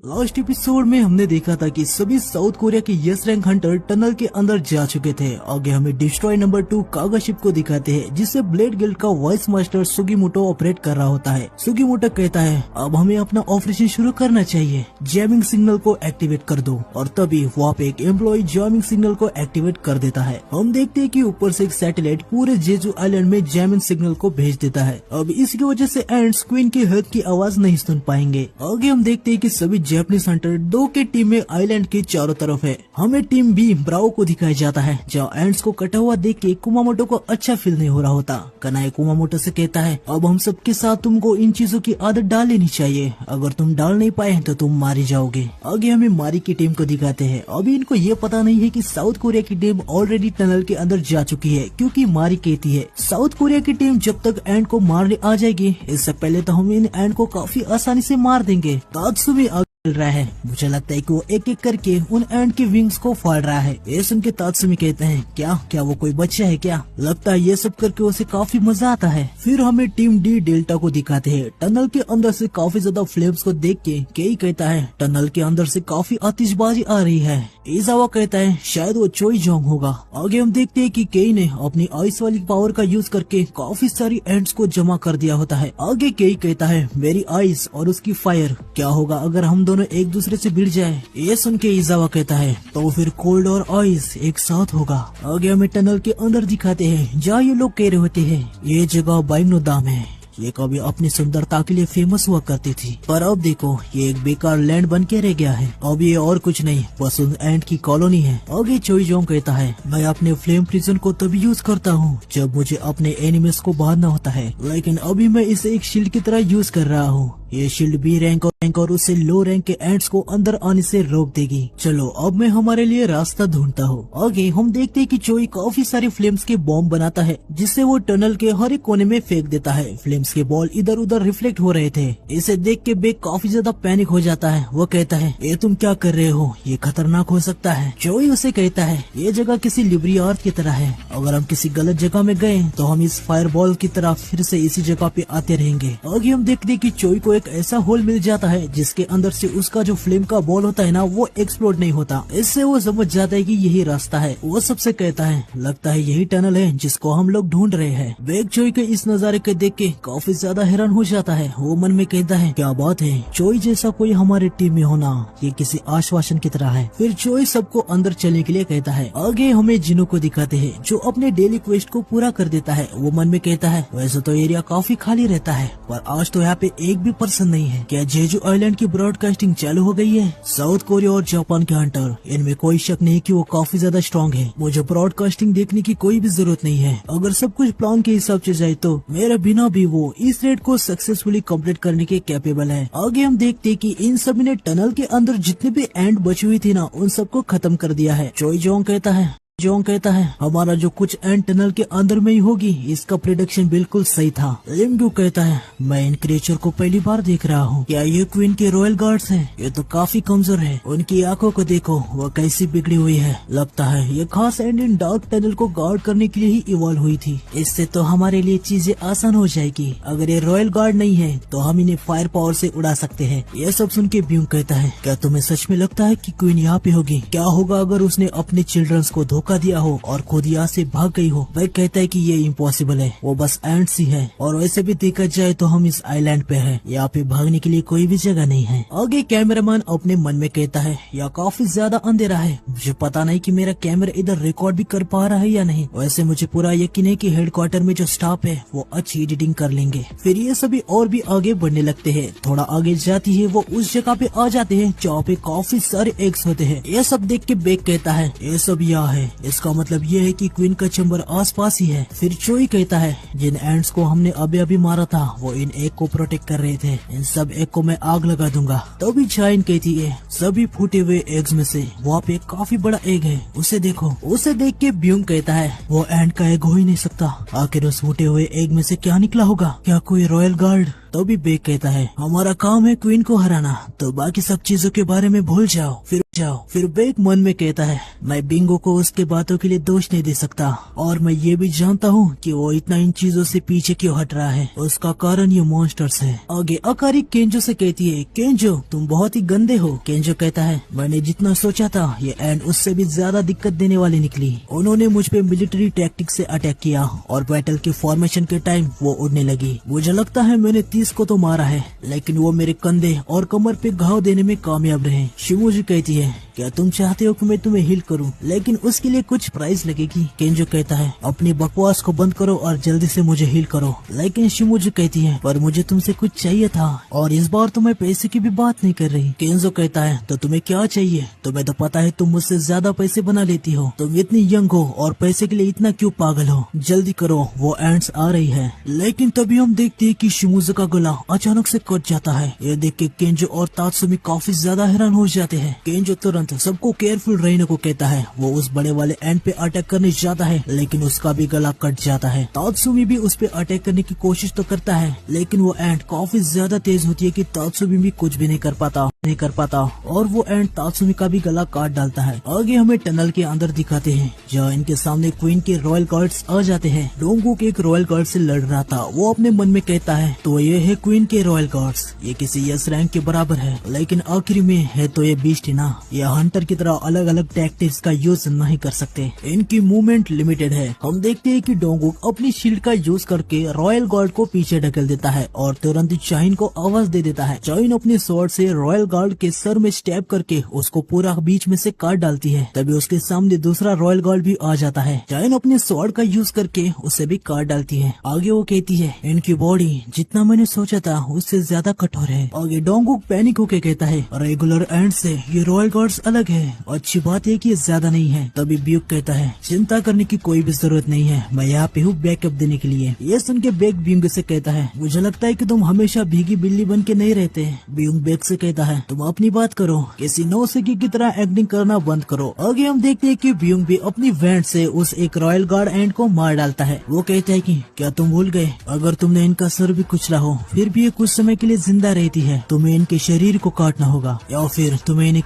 Last episode में हमने देखा था कि सभी साउथ कोरिया के यस रैंक हंटर टनल के अंदर जा चुके थे। आगे हमें डिस्ट्रॉय नंबर 2 कागा शिप को दिखाते हैं, जिसे ब्लेड गिल्ड का वाइस मास्टर सुगीमोटो ऑपरेट कर रहा होता है। सुगीमोटो कहता है अब हमें अपना ऑपरेशन शुरू करना चाहिए, जैमिंग सिग्नल को एक्टिवेट कर दो। और तभी वहाँ पे एक एम्प्लॉय जैमिंग सिग्नल को एक्टिवेट कर देता है। हम देखते हैं कि ऊपर से एक सैटेलाइट पूरे जेजू आइलैंड में जैमिंग सिग्नल को भेज देता है। अब इसकी वजह से एंड्स क्वीन की हेल्थ की आवाज नहीं सुन पाएंगे। आगे हम देखते हैं कि सभी जैपनीज हंटर 2 के टीम में आइलैंड के चारों तरफ है। हमें टीम बी ब्राओ को दिखाया जाता है, जहाँ एंड्स को कटा हुआ देख के कुमामोटो को अच्छा फील नहीं हो रहा होता। कनाई कुमामोटो से कहता है अब हम सबके साथ तुमको इन चीजों की आदत डाल लेनी चाहिए, अगर तुम डाल नहीं पाए तो तुम मारे जाओगे। आगे हमें मारी की टीम को दिखाते हैं। अभी इनको ये पता नहीं है कि साउथ कोरिया की टीम ऑलरेडी टनल के अंदर जा चुकी है, क्योंकि मारी कहती है साउथ कोरिया की टीम जब तक एंड को मारने आ जाएगी, इससे पहले तो हम इन एंड को काफी आसानी से मार देंगे। तात्सुमी चल रहा है। मुझे लगता है कि वो एक एक करके उन एंड के विंग्स को फाड़ रहा है। ये सुन के तात्सुमी कहते हैं क्या वो कोई बच्चा है क्या? लगता है ये सब करके उसे काफी मजा आता है। फिर हमें टीम डी डेल्टा को दिखाते हैं। टनल के अंदर से काफी ज्यादा फ्लेम्स को देख के केई कहता है टनल के अंदर से काफी आतिशबाजी आ रही है। इजावा कहता है शायद वो चोई जोंग होगा। आगे हम देखते हैं कि केई ने अपनी आइस वाली पावर का यूज करके काफी सारी एंड्स को जमा कर दिया होता है। आगे केई कहता है मेरी आइस और उसकी फायर, क्या होगा अगर हम दोनों एक दूसरे से भिड़ जाए? ये सुन के इजावा कहता है तो फिर कोल्ड और आइस एक साथ होगा। आगे हमें टनल के अंदर दिखाते हैं, जहाँ ये लोग कह रहे होते हैं ये जगह बाइनो दाम है। ये कभी अपनी सुंदरता के लिए फेमस हुआ करती थी, पर अब देखो ये एक बेकार लैंड बन के रह गया है। अब ये और कुछ नहीं बस उन एंड की कॉलोनी है। आगे चोई जोंग कहता है मैं अपने फ्लेम प्रिजन को तभी यूज करता हूँ जब मुझे अपने एनिमीज को बांधना होता है, लेकिन अभी मैं इसे एक शील्ड की तरह यूज कर रहा हूँ। ये शील्ड बी रैंक और उससे लो रैंक के एंड्स को अंदर आने से रोक देगी। चलो अब मैं हमारे लिए रास्ता ढूंढता हूँ। आगे हम देखते हैं कि चोई काफी सारे फ्लेम्स के बॉम्ब बनाता है, जिससे वो टनल के हर एक कोने में फेंक देता है। फ्लेम्स के बॉल इधर उधर रिफ्लेक्ट हो रहे थे। इसे देख के बेक काफी ज्यादा पैनिक हो जाता है। वो कहता है ये तुम क्या कर रहे हो, ये खतरनाक हो सकता है। चोई उसे कहता है ये जगह किसी लिबरी अर्थ की तरह है, अगर हम किसी गलत जगह में गए तो हम इस फायर बॉल की तरह फिर से इसी जगह पे आते रहेंगे। आगे हम देखते हैं कि चोई को एक ऐसा होल मिल जाता है जिसके अंदर से उसका जो फ्लेम का बॉल होता है ना, वो एक्सप्लोड नहीं होता। इससे वो समझ जाता है कि यही रास्ता है। वो सबसे कहता है लगता है यही टनल है जिसको हम लोग ढूंढ रहे हैं। बेग चोई के इस नजारे को देख के काफी ज्यादा हैरान हो जाता है। वो मन में कहता है क्या बात है, चोई जैसा कोई हमारे टीम में होना ये किसी आश्वासन की तरह है। फिर चोई सबको अंदर चलने के लिए कहता है। आगे हमें जिनो को दिखाते हैं, जो अपने डेली क्वेस्ट को पूरा कर देता है। वो मन में कहता है वैसे तो एरिया काफी खाली रहता है, पर आज तो यहाँ पे एक भी पर्सन नहीं है। क्या जेजू आइलैंड की ब्रॉडकास्टिंग चालू हो गई है? साउथ कोरिया और जापान के हंटर, इनमें कोई शक नहीं कि वो काफी ज्यादा स्ट्रॉन्ग है। मुझे ब्रॉडकास्टिंग देखने की कोई भी जरूरत नहीं है। अगर सब कुछ प्लान के हिसाब से जाए तो मेरे बिना भी वो इस रेड को सक्सेसफुली कंप्लीट करने के कैपेबल है। आगे हम देखते कि इन सभी ने टनल के अंदर जितने भी एंड बची हुई थी ना, उन सबको खत्म कर दिया है। चोई जोंग कहता है हमारा जो कुछ एंड टनल के अंदर में ही होगी, इसका प्रेडिक्शन बिल्कुल सही था। लिमग्यू कहता है मैं इन क्रिएचर को पहली बार देख रहा हूँ, क्या ये क्वीन के रॉयल गार्ड्स हैं? ये तो काफी कमजोर है, उनकी आंखों को देखो वो कैसी बिगड़ी हुई है। लगता है ये खास एंड इन डार्क टनल को गार्ड करने के लिए ही इवॉल्व हुई थी। इससे तो हमारे लिए चीजें आसान हो जाएगी। अगर ये रॉयल गार्ड नहीं है तो हम इन्हें फायर पावर से उड़ा सकते हैं। ये सब सुन के ब्यूंग कहता है क्या तुम्हें सच में लगता है कि क्वीन यहाँ पे होगी? क्या होगा अगर उसने अपने चिल्ड्रंस को धोखा दिया हो और खुद यहाँ से भाग गई हो? वह कहता है कि ये इम्पॉसिबल है, वो बस एंड्स ही है, और वैसे भी देखा जाए तो हम इस आइलैंड पे हैं, यहाँ पे भागने के लिए कोई भी जगह नहीं है। आगे कैमरामैन अपने मन में कहता है यहाँ काफी ज्यादा अंधेरा है, मुझे पता नहीं कि मेरा कैमरा इधर रिकॉर्ड भी कर पा रहा है या नहीं। वैसे मुझे पूरा यकीन है कि हेडक्वार्टर में जो स्टाफ है वो अच्छी एडिटिंग कर लेंगे। फिर ये सभी और भी आगे बढ़ने लगते हैं। थोड़ा आगे जाती है वो उस जगह पे आ जाते हैं जहाँ पे काफी सारे एग्स होते हैं। ये सब देख के बेक कहता है ये सब यहाँ है, इसका मतलब ये है कि क्वीन का चैम्बर आसपास ही है। फिर चोई कहता है जिन एंड्स को हमने अभी मारा था वो इन एग को प्रोटेक्ट कर रहे थे, इन सब एग को मैं आग लगा दूंगा। तभी चाइन कहती है सभी फूटे हुए एग्स में से वहाँ पे काफी बड़ा एग है, उसे देखो। उसे देख के ब्यूंग कहता है वो एंड का एग हो ही नहीं सकता, आखिर उस फूटे हुए एग में से क्या निकला होगा? क्या कोई रॉयल गार्ड? तभी बेक कहता है हमारा काम है क्वीन को हराना, तो बाकी सब चीजों के बारे में भूल जाओ। फिर जाओ। फिर बेक मन में कहता है मैं बिंगो को उसके बातों के लिए दोष नहीं दे सकता और मैं ये भी जानता हूँ कि वो इतना इन चीजों से पीछे क्यों हट रहा है, उसका कारण ये मॉन्स्टर्स है। आगे अकारी केंजो से कहती है केंजो तुम बहुत ही गंदे हो। केंजो कहता है मैंने जितना सोचा था ये एंड उससे भी ज्यादा दिक्कत देने वाली निकली। उन्होंने मुझ पे मिलिट्री टैक्टिक से अटैक किया और बैटल के फॉर्मेशन के टाइम वो उड़ने लगी। मुझे लगता है मैंने 30 को तो मारा है लेकिन वो मेरे कंधे और कमर पे घाव देने में कामयाब रहे। शिमोजी कहती है क्या तुम चाहते हो कि मैं तुम्हें हील करूं लेकिन उसके लिए कुछ प्राइस लगेगी। केंजो कहता है अपनी बकवास को बंद करो और जल्दी से मुझे हील करो। लेकिन शिमोजी कहती है पर मुझे तुमसे कुछ चाहिए था और इस बार तो मैं पैसे की भी बात नहीं कर रही। केंजो कहता है तो तुम्हें क्या चाहिए, तुम्हें तो पता है तुम मुझसे ज्यादा पैसे बना लेती हो, तुम इतनी यंग हो और पैसे के लिए इतना क्यों पागल हो, जल्दी करो वो एंड्स आ रही है। लेकिन तभी हम देखते हैं कि शिमोजी का गला अचानक से कट जाता है। ये देख के केंजो और तात्सुमी काफी ज्यादा हैरान हो जाते हैं। केंजो तुरंत सबको केयरफुल रहने को कहता है। वो उस बड़े वाले एंड पे अटैक करने जाता है लेकिन उसका भी गला कट जाता है। तात्सुमी भी उस पे अटैक करने की कोशिश तो करता है लेकिन वो एंड काफी ज्यादा तेज होती है कि तात्सुमी भी कुछ भी नहीं कर पाता और वो एंड तात्सुमी का भी गला काट डालता है। आगे हमें टनल के अंदर दिखाते हैं जहाँ इनके सामने क्वीन के रॉयल गार्ड्स आ जाते हैं। डोंगुक एक रॉयल गार्ड से लड़ रहा था। वो अपने मन में कहता है तो ये है क्वीन के रॉयल गार्ड्स, ये किसी यस रैंक के बराबर है लेकिन आखिरी में है तो ये बीस्ट ही ना। ये हंटर की तरह अलग अलग टैक्टिक्स का यूज नहीं कर सकते, इनकी मूवमेंट लिमिटेड है। हम देखते हैं कि डोंगुक अपनी शील्ड का यूज करके रॉयल गार्ड को पीछे ढकेल देता है और तुरंत चाइन को आवाज दे देता है। चाइन अपने स्वॉर्ड से रॉयल गार्ड के सर में स्टैब करके उसको पूरा बीच में से काट डालती है। तभी उसके सामने दूसरा रॉयल गार्ड भी आ जाता है। चाइन अपने स्वॉर्ड का यूज करके उसे भी काट डालती है। आगे वो कहती है इनकी बॉडी जितना मैंने सोचा था उससे ज्यादा कठोर है। आगे डोंगुक पैनिक होके कहता है रेगुलर एंड से ये रॉयल गार्ड्स अलग है, अच्छी बात है कि ये ज्यादा नहीं है। तभी ब्यूक कहता है चिंता करने की कोई भी जरूरत नहीं है, मैं यहाँ पे हूँ बैकअप देने के लिए। ये सुन के बेक ब्यूंग से कहता है मुझे लगता है कि तुम हमेशा भीगी बिल्ली बन के नहीं रहते। ब्यूंग बेक से कहता है तुम अपनी बात करो, किसी नौसिखी की तरह एक्टिंग करना बंद करो। आगे हम देखते हैं कि ब्यूंग भी अपनी वैंड से उस एक रॉयल गार्ड एंड को मार डालता है। वो कहता है कि क्या तुम भूल गए अगर तुमने इनका सर भी कुचला हो फिर भी ये कुछ समय के लिए जिंदा रहती है, तुम्हें इनके शरीर को काटना होगा या फिर तुम्हें इन्हें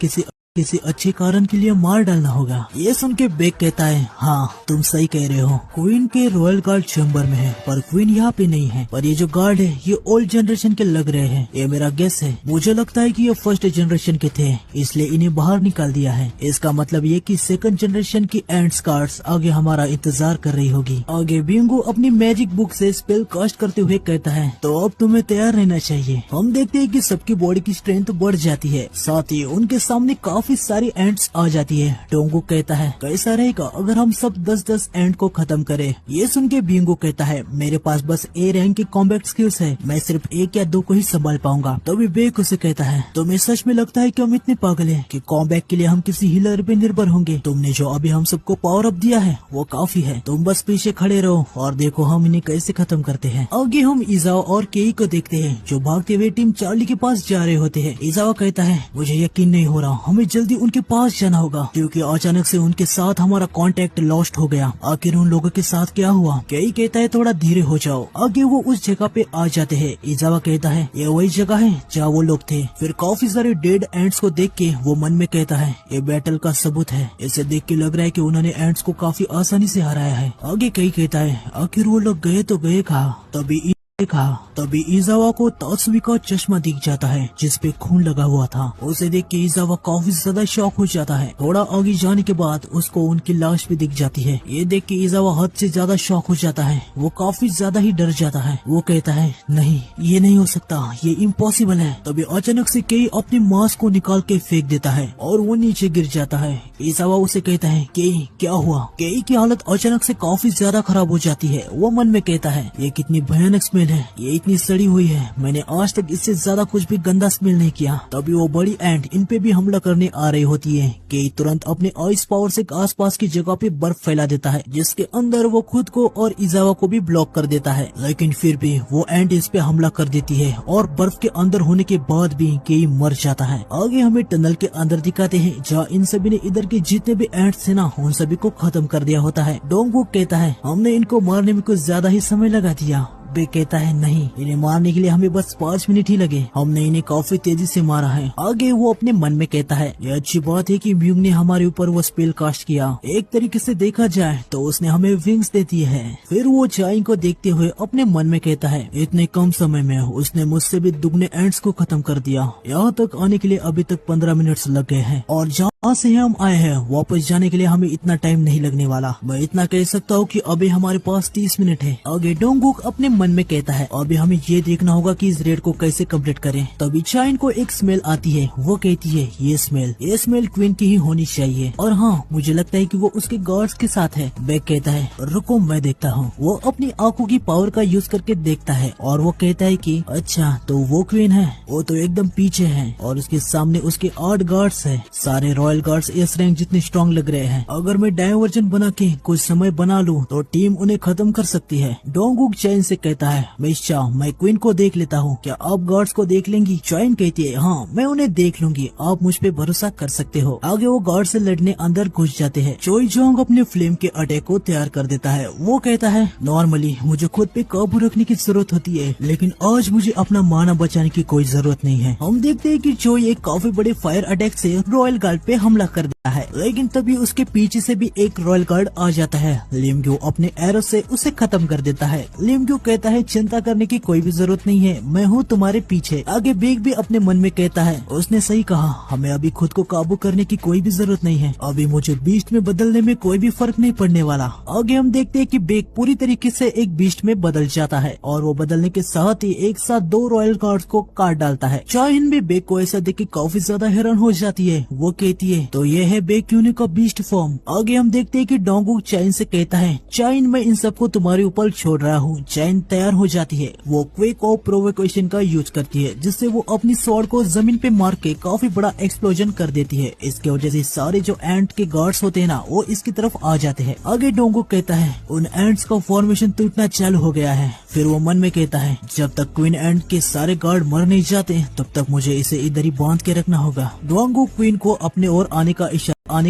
किसी अच्छे कारण के लिए मार डालना होगा। ये सुन के बेक कहता है हाँ तुम सही कह रहे हो, क्वीन के रॉयल गार्ड चैम्बर में है पर क्वीन यहाँ पे नहीं है। पर ये जो गार्ड है ये ओल्ड जनरेशन के लग रहे हैं, ये मेरा गेस है। मुझे लगता है कि ये फर्स्ट जनरेशन के थे इसलिए इन्हें बाहर निकाल दिया है। इसका मतलब ये कि सेकंड जनरेशन की एंड्स कार्ड्स आगे हमारा इंतजार कर रही होगी। आगे बिंगो अपनी मैजिक बुक से स्पेल कास्ट करते हुए कहता है तो अब तुम्हें तैयार रहना चाहिए। हम देखते हैं कि सबकी बॉडी की स्ट्रेंथ बढ़ जाती है, साथ ही उनके सामने काफी सारी एंड्स आ जाती है। डोंगुक कहता है कैसा रहेगा अगर हम सब 10-10 एंड को खत्म करें। ये सुन के बिंगो कहता है मेरे पास बस ए रैंक की कॉम्बैट स्किल्स है, मैं सिर्फ 1 या 2 को ही संभाल पाऊंगा। तभी बेक उसे कहता है तुम्हें सच में लगता है कि हम इतने पागल हैं कि कॉम्बैट के लिए हम किसी हीलर पे निर्भर होंगे? तुमने जो अभी हम सबको पावर अप दिया है वो काफी है, तुम बस पीछे खड़े रहो और देखो हम इन्हें कैसे खत्म करते हैं। आगे हम इजावा और केई को देखते हैं जो भागते हुए टीम चार्ली के पास जा रहे होते हैं। इजावा कहता है मुझे यकीन नहीं हो रहा, हमें जल्दी उनके पास जाना होगा क्योंकि अचानक से उनके साथ हमारा कांटेक्ट लॉस्ट हो गया। आखिर उन लोगों के साथ क्या हुआ? केई कहता है थोड़ा धीरे हो जाओ। आगे वो उस जगह पे आ जाते हैं। इजावा कहता है ये वही जगह है जहाँ वो लोग थे। फिर काफी सारे डेड एंड्स को देख के वो मन में कहता है ये बैटल का सबूत है। इसे देख के लग रहा है कि उन्होंने एंड्स को काफी आसानी से हराया है। आगे केई कहता है आखिर वो लोग गए तो गए कहाँ? तभी इजावा को तात्सुमी का चश्मा दिख जाता है जिसपे खून लगा हुआ था। उसे देख के इजावा काफी ज्यादा शॉक हो जाता है। थोड़ा आगे जाने के बाद उसको उनकी लाश भी दिख जाती है। ये देख के इजावा हद से ज्यादा शॉक हो जाता है, वो काफी ज्यादा ही डर जाता है। वो कहता है नहीं ये नहीं हो सकता, ये इम्पॉसिबल है। तभी अचानक से केई अपने मास्क को निकाल के फेंक देता है और वो नीचे गिर जाता है। इजावा उसे कहता है केई क्या हुआ? केई की हालत अचानक से काफी ज्यादा खराब हो जाती है। वो मन में कहता है ये कितनी भयानक स्मेल है, ये इतनी सड़ी हुई है, मैंने आज तक इससे ज्यादा कुछ भी गंदा स्मेल नहीं किया। तभी वो बड़ी एंट इन पे भी हमला करने आ रही होती है। केई तुरंत अपने आइस पावर से आसपास की जगह पे बर्फ फैला देता है जिसके अंदर वो खुद को और इजावा को भी ब्लॉक कर देता है। लेकिन फिर भी वो एंट इस पे हमला कर देती है और बर्फ के अंदर होने के बाद भी केई मर जाता है। आगे हमें टनल के अंदर दिखाते हैं जहाँ इन सभी ने इधर के जितने भी एंट्स थे ना उन सभी को खत्म कर दिया होता है। डोंगुक कहता है हमने इनको मारने में कुछ ज्यादा ही समय लगा दिया। बेक कहता है नहीं, इन्हें मारने के लिए हमें बस 5 मिनट ही लगे, हमने इन्हें काफी तेजी से मारा है। आगे वो अपने मन में कहता है ये अच्छी बात है कि ब्यूंग ने हमारे ऊपर वो स्पेल कास्ट किया, एक तरीके से देखा जाए तो उसने हमें विंग्स दे दी है। फिर वो चाई को देखते हुए अपने मन में कहता है इतने कम समय में उसने मुझसे भी दुगने एंड्स को खत्म कर दिया, यहाँ तक आने के लिए अभी तक 15 मिनट लग गए हैं और जहाँ से हम आए हैं वापस जाने के लिए हमें इतना टाइम नहीं लगने वाला। मैं इतना कह सकता हूँ कि अभी हमारे पास 30 मिनट है। आगे डोंगुक अपने मन में कहता है अभी हमें ये देखना होगा कि इस रेड को कैसे कंप्लीट करें। तभी चाइन को एक स्मेल आती है, वो कहती है ये स्मेल क्वीन की ही होनी चाहिए और हाँ मुझे लगता है कि वो उसके गार्ड्स के साथ है। बेक कहता है रुको मैं देखता हूँ। वो अपनी आंखों की पावर का यूज करके देखता है और वो कहता है कि अच्छा तो वो क्वीन है, वो तो एकदम पीछे है और उसके सामने उसके 8 गार्ड्स है। सारे रॉयल गार्ड्स एस रैंक जितने स्ट्रॉन्ग लग रहे हैं। अगर मैं डायवर्जन बना के कुछ समय बना लूं तो टीम उन्हें खत्म कर सकती है। डोंगुक चाइन से कहता है मैं क्वीन को देख लेता हूँ, क्या आप गार्ड्स को देख लेंगी? चाइन कहती है हाँ मैं उन्हें देख लूंगी, आप मुझ पे भरोसा कर सकते हो। आगे वो गार्ड से लड़ने अंदर घुस जाते हैं। चोई जोंग अपने फ्लेम के अटैक को तैयार कर देता है। वो कहता है नॉर्मली मुझे खुद पे काबू रखने की जरूरत होती है, लेकिन आज मुझे अपना माना बचाने की कोई जरूरत नहीं है। हम देखते हैं कि चोई एक काफी बड़े फायर अटैक से रॉयल गार्ड पे हमला कर देता है, लेकिन तभी उसके पीछे से भी एक रॉयल गार्ड आ जाता है। लिमग्यू अपने एरो से उसे खत्म कर देता है। लिमग्यू कहता है चिंता करने की कोई भी जरूरत नहीं है, मैं हूँ तुम्हारे पीछे। आगे बेग भी अपने मन में कहता है उसने सही कहा, हमें अभी खुद को काबू करने की कोई भी जरूरत नहीं है, अभी मुझे बीस्ट में बदलने में कोई भी फर्क नहीं पड़ने वाला। आगे हम देखते हैं कि बेग पूरी तरीके से एक बीस्ट में बदल जाता है और वो बदलने के साथ ही एक साथ 2 रॉयल गार्ड्स को काट डालता है। चाइन भी बेग को ऐसा देख के काफी ज्यादा हैरान हो जाती है। वो कहती है तो ये है बेग क्यूने का बीस्ट फॉर्म। आगे हम देखते हैं कि डोंगुक चाइन से कहता है चाइन मैं इन सबको तुम्हारे ऊपर छोड़ रहा हूँ। चाइन तैयार हो जाती है। वो क्वेक ऑफ प्रोवोकेशन का यूज करती है, जिससे वो अपनी स्वॉर्ड को जमीन पे मार के काफी बड़ा एक्सप्लोजन कर देती है। इसके वजह से सारे जो एंट के गार्ड्स होते हैं ना वो इसकी तरफ आ जाते हैं। आगे डोंगुक कहता है उन एंट्स का फॉर्मेशन टूटना चालू हो गया है। फिर वो मन में कहता है जब तक क्वीन एंट के सारे गार्ड मर नहीं जाते तब तक मुझे इसे इधर ही बांध के रखना होगा। डोंगुक क्वीन को अपने ओर आने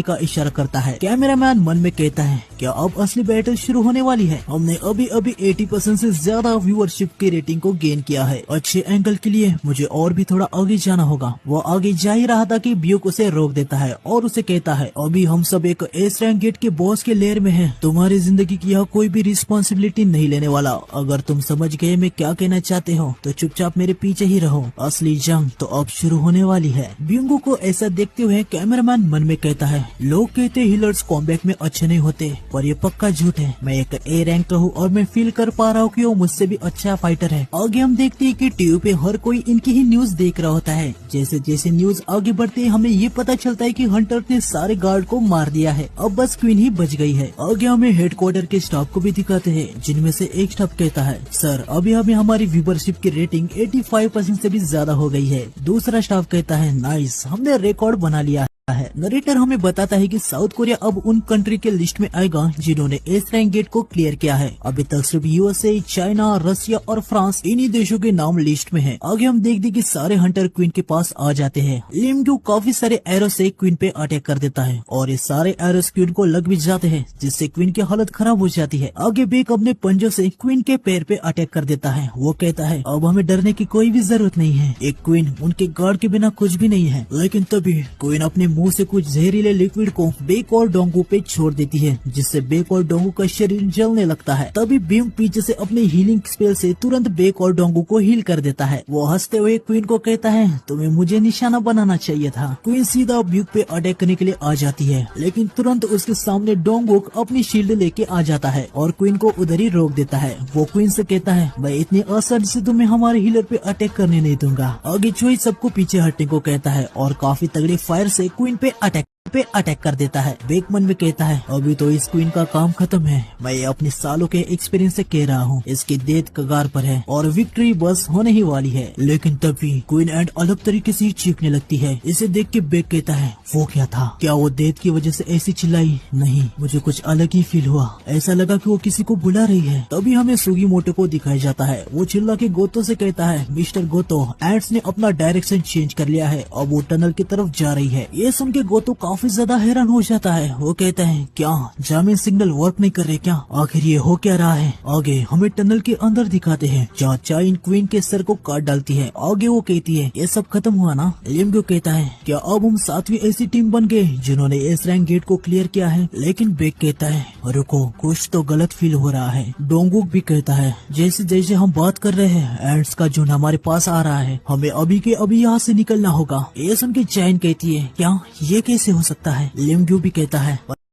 का इशारा करता है। कैमरामैन मन में कहता है क्या अब असली बैटल शुरू होने वाली है? हमने अभी 80% से ज्यादा व्यूअरशिप की रेटिंग को गेन किया है। अच्छे एंगल के लिए मुझे और भी थोड़ा आगे जाना होगा। वो आगे जा ही रहा था कि ब्यूक उसे रोक देता है और उसे कहता है अभी हम सब एक एस रैंक गेट के बॉस के लेयर में हैं। तुम्हारी जिंदगी की यहाँ कोई भी रिस्पॉन्सिबिलिटी नहीं लेने वाला। अगर तुम समझ गए मैं क्या कहना चाहते हो तो चुपचाप मेरे पीछे ही रहो। असली जंग तो अब शुरू होने वाली है। ब्यूंगो को ऐसा देखते हुए कैमरामैन मन में कहता है लोग कहते हीलर्स कॉम्बैट में अच्छे नहीं होते, पर ये पक्का झूठ है। मैं एक ए रैंक हूँ और मैं फील कर पा रहा हूँ कि वो मुझसे भी अच्छा फाइटर है। आगे हम देखते हैं कि टीवी पे हर कोई इनकी ही न्यूज देख रहा होता है। जैसे जैसे न्यूज आगे बढ़ते हैं हमें ये पता चलता है कि हंटर ने सारे गार्ड को मार दिया है, अब बस क्वीन ही बच गई है। आगे हमें हेडक्वार्टर के स्टाफ को भी दिखाते हैं, जिनमें से एक स्टाफ कहता है सर अभी हमें हमारी व्यूवरशिप की रेटिंग 85% से भी ज्यादा हो गई है। दूसरा स्टाफ कहता है नाइस, हमने रिकॉर्ड बना लिया है। नरेटर हमें बताता है कि साउथ कोरिया अब उन कंट्री के लिस्ट में आएगा जिन्होंने एस रैंक गेट को क्लियर किया है। अभी तक सिर्फ यूएसए, चाइना, रशिया और फ्रांस इन्हीं देशों के नाम लिस्ट में है। आगे हम देखते कि सारे हंटर क्वीन के पास आ जाते हैं। लिमग्यू काफी सारे एरो से क्वीन पे अटैक कर देता है और ये सारे एरोस क्वीन को लग भी जाते हैं, जिससे क्वीन की हालत खराब हो जाती है। आगे बेक अपने पंजों से क्वीन के पैर पे अटैक कर देता है। वो कहता है अब हमें डरने की कोई भी जरूरत नहीं है, एक क्वीन उनके गार्ड के बिना कुछ भी नहीं है। लेकिन तभी क्वीन अपने मुंह से कुछ जहरीले लिक्विड को बेक और डोंगू पे छोड़ देती है, जिससे बेक और डोंगू का शरीर जलने लगता है। तभी ब्यूंग पीछे से अपने हीलिंग स्पेल से तुरंत बेक और डोंगू को हील कर देता है। वो हंसते हुए क्वीन को कहता है तुम्हें मुझे निशाना बनाना चाहिए था। क्वीन सीधा ब्यूंग पे अटैक करने के लिए आ जाती है, लेकिन तुरंत उसके सामने डोंगू अपनी शील्ड लेके आ जाता है और क्वीन को उधर ही रोक देता है। वो क्वीन से कहता है मैं इतनी आसानी से तुम्हें हमारे हीलर पे अटैक करने नहीं दूंगा। आगे चोई सबको पीछे हटने को कहता है और काफी तगड़ी फायर से क्वीन पे अटैक कर देता है। बेक मन में कहता है अभी तो इस क्वीन का काम खत्म है, मैं अपने सालों के एक्सपीरियंस से कह रहा हूँ, इसकी डेथ कगार पर है और विक्ट्री बस होने ही वाली है। लेकिन तभी क्वीन एंड अलग तरीके से चीखने लगती है। इसे देख के बेक कहता है वो क्या था, क्या वो डेथ की वजह से ऐसी चिल्लाई? नहीं, मुझे कुछ अलग ही फील हुआ, ऐसा लगा कि वो किसी को बुला रही है। तभी हमें सुगीमोटो को दिखाया जाता है। वो चिल्ला के गोतो से कहता है मिस्टर गोतो, एंट्स ने अपना डायरेक्शन चेंज कर लिया है, अब वो टनल की तरफ जा रही है। ये सुन के गोतो काफी ज्यादा हैरान हो जाता है। वो कहता है क्या जामिन सिग्नल वर्क नहीं कर रहे क्या, आखिर ये हो क्या रहा है। आगे हमें टनल के अंदर दिखाते हैं जहाँ चाइन क्वीन के सर को काट डालती है। आगे वो कहती है ये सब खत्म हुआ ना। लिमगो कहता है क्या अब हम 7वीं ऐसी टीम बन गए जिन्होंने एस रैंक गेट को क्लियर किया है। लेकिन बेक कहता है रुको कुछ तो गलत फील हो रहा है। डोंगुक भी कहता है जैसे जैसे हम बात कर रहे हैं एंड्स का झुंड हमारे पास आ रहा है, हमें अभी के अभी यहाँ से निकलना होगा। ये सुन के चैन कहती है क्या ये कैसे हो सकता है। लिमगो भी कहता है